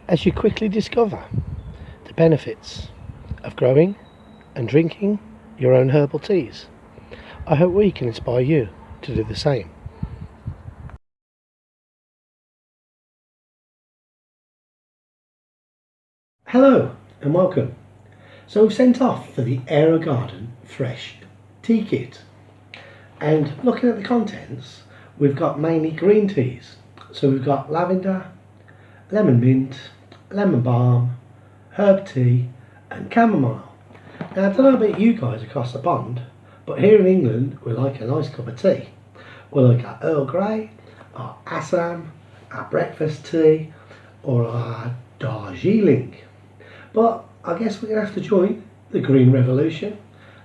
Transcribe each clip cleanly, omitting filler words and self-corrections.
as you quickly discover the benefits of growing and drinking your own herbal teas. I hope we can inspire you to do the same. Hello and welcome. So we've sent off for the Aerogarden Fresh Tea Kit, and looking at the contents, we've got mainly green teas. So we've got lavender, lemon mint, lemon balm, herb tea and chamomile. Now I don't know about you guys across the pond, but here in England we like a nice cup of tea. We like our Earl Grey, our Assam, our breakfast tea or our Darjeeling. But I guess we're going to have to join the green revolution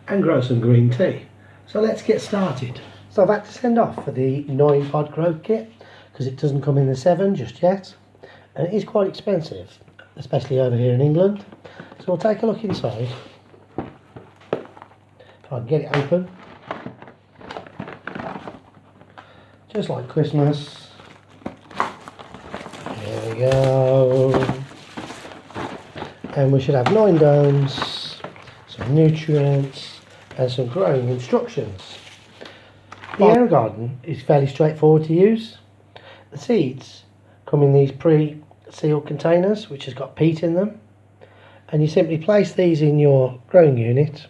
and grow some green tea. So let's get started. So I've had to send off for the 9-pod growth kit because it doesn't come in the 7 just yet. And it is quite expensive, especially over here in England. So we'll take a look inside. If I can get it open. Just like Christmas. There we go. And we should have 9 domes, some nutrients and some growing instructions. The Aerogarden is fairly straightforward to use. The seeds come in these pre-sealed containers which has got peat in them, and you simply place these in your growing unit,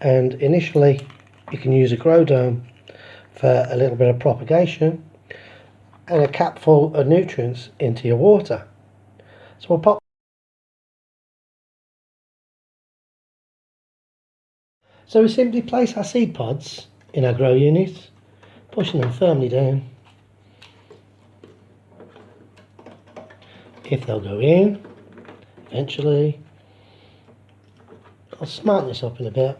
and initially you can use a grow dome for a little bit of propagation and a cap full of nutrients into your water. So we'll pop. So we simply place our seed pods in our grow unit, pushing them firmly down. If they'll go in, eventually, I'll smarten this up in a bit.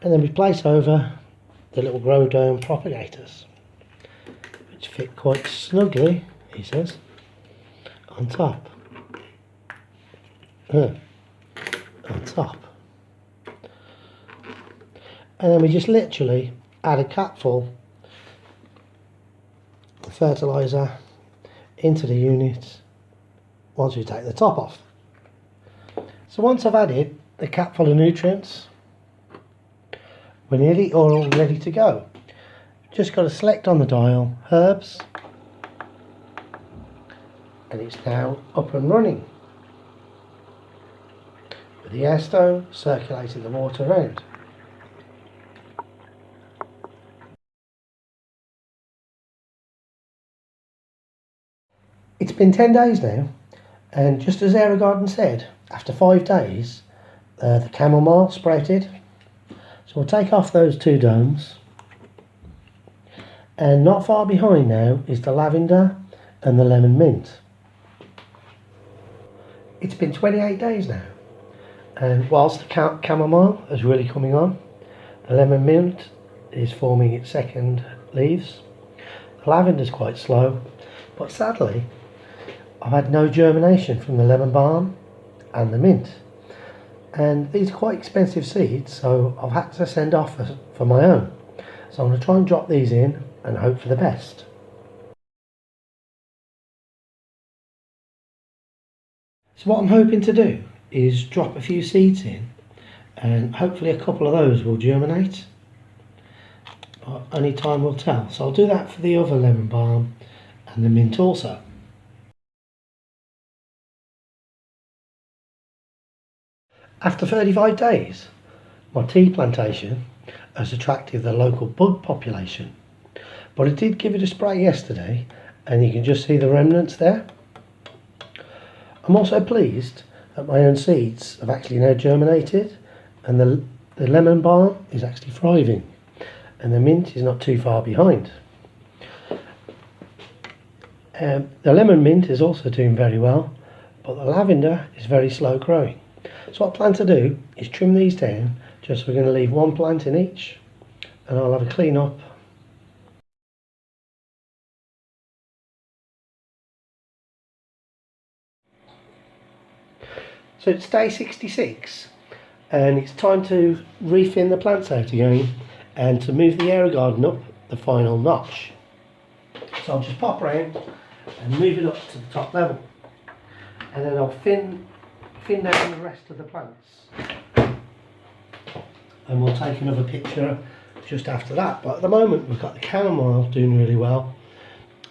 And then we place over the little grow dome propagators, which fit quite snugly, he says, on top. On top. And then we just literally add a capful of fertiliser into the unit once we take the top off. So once I've added the capful of nutrients, we're nearly all ready to go. Just got to select on the dial herbs, and it's now up and running with the air stone circulating the water around. It's been 10 days now, and just as Aerogarden said, after 5 days the chamomile sprouted. So we'll take off those 2 domes, and not far behind now is the lavender and the lemon mint. It's been 28 days now, and whilst the chamomile is really coming on, the lemon mint is forming its second leaves. The lavender's quite slow, but sadly I've had no germination from the lemon balm and the mint, and these are quite expensive seeds, so I've had to send off for my own. So I'm going to try and drop these in and hope for the best. So what I'm hoping to do is drop a few seeds in, and hopefully a couple of those will germinate. But only time will tell. So I'll do that for the other lemon balm and the mint also. After 35 days, my tea plantation has attracted the local bug population, but I did give it a spray yesterday, and you can just see the remnants there. I'm also pleased that my own seeds have actually now germinated, and the lemon balm is actually thriving, and the mint is not too far behind. The lemon mint is also doing very well, but the lavender is very slow growing. So what I plan to do is trim these down, just so we're going to leave 1 plant in each, and I'll have a clean up. So it's day 66, and it's time to re-thin the plants out again and to move the Aerogarden up the final notch. So I'll just pop round and move it up to the top level, and then I'll thin down the rest of the plants, and we'll take another picture just after that. But at the moment we've got the chamomile doing really well,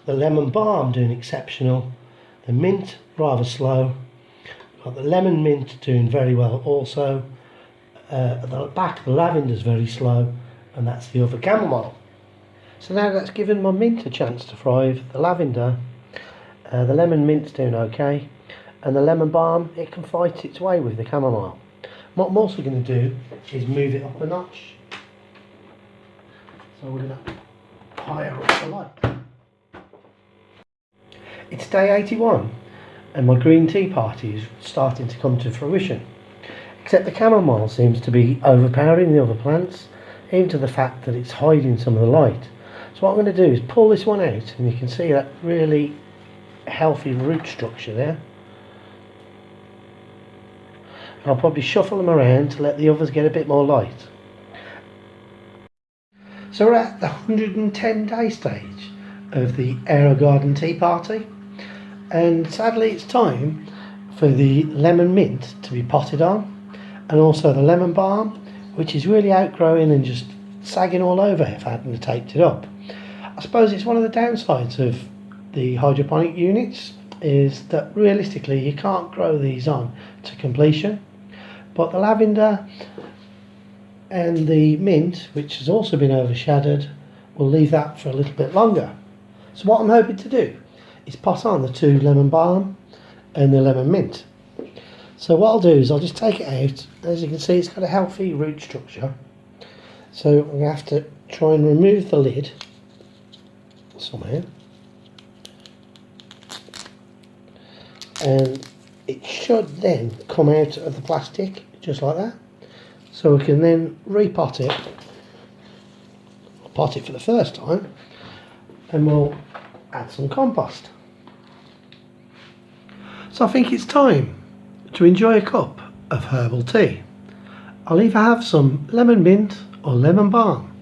the lemon balm doing exceptional, the mint rather slow, we've got the lemon mint doing very well also, at the back the lavender's very slow, and that's the other chamomile. So now that's given my mint a chance to thrive. The lavender, the lemon mint's doing okay, and the lemon balm, it can fight its way with the chamomile. What I'm also going to do is move it up a notch. So we're going to higher up the light. It's day 81 and my green tea party is starting to come to fruition. Except the chamomile seems to be overpowering the other plants, even to the fact that it's hiding some of the light. So what I'm going to do is pull this one out, and you can see that really healthy root structure there. I'll probably shuffle them around to let the others get a bit more light. So we're at the 110 day stage of the Aerogarden tea party, and sadly it's time for the lemon mint to be potted on, and also the lemon balm, which is really outgrowing and just sagging all over if I hadn't taped it up. I suppose it's one of the downsides of the hydroponic units is that realistically you can't grow these on to completion, but the lavender and the mint, which has also been overshadowed, we'll leave that for a little bit longer. So what I'm hoping to do is pot on the 2 lemon balm and the lemon mint. So what I'll do is I'll just take it out. As you can see, it's got a healthy root structure, so I'm going to have to try and remove the lid somehow, and it should then come out of the plastic just like that, so we can then repot it, pot it for the first time, and we'll add some compost. So I think it's time to enjoy a cup of herbal tea. I'll either have some lemon mint or lemon balm,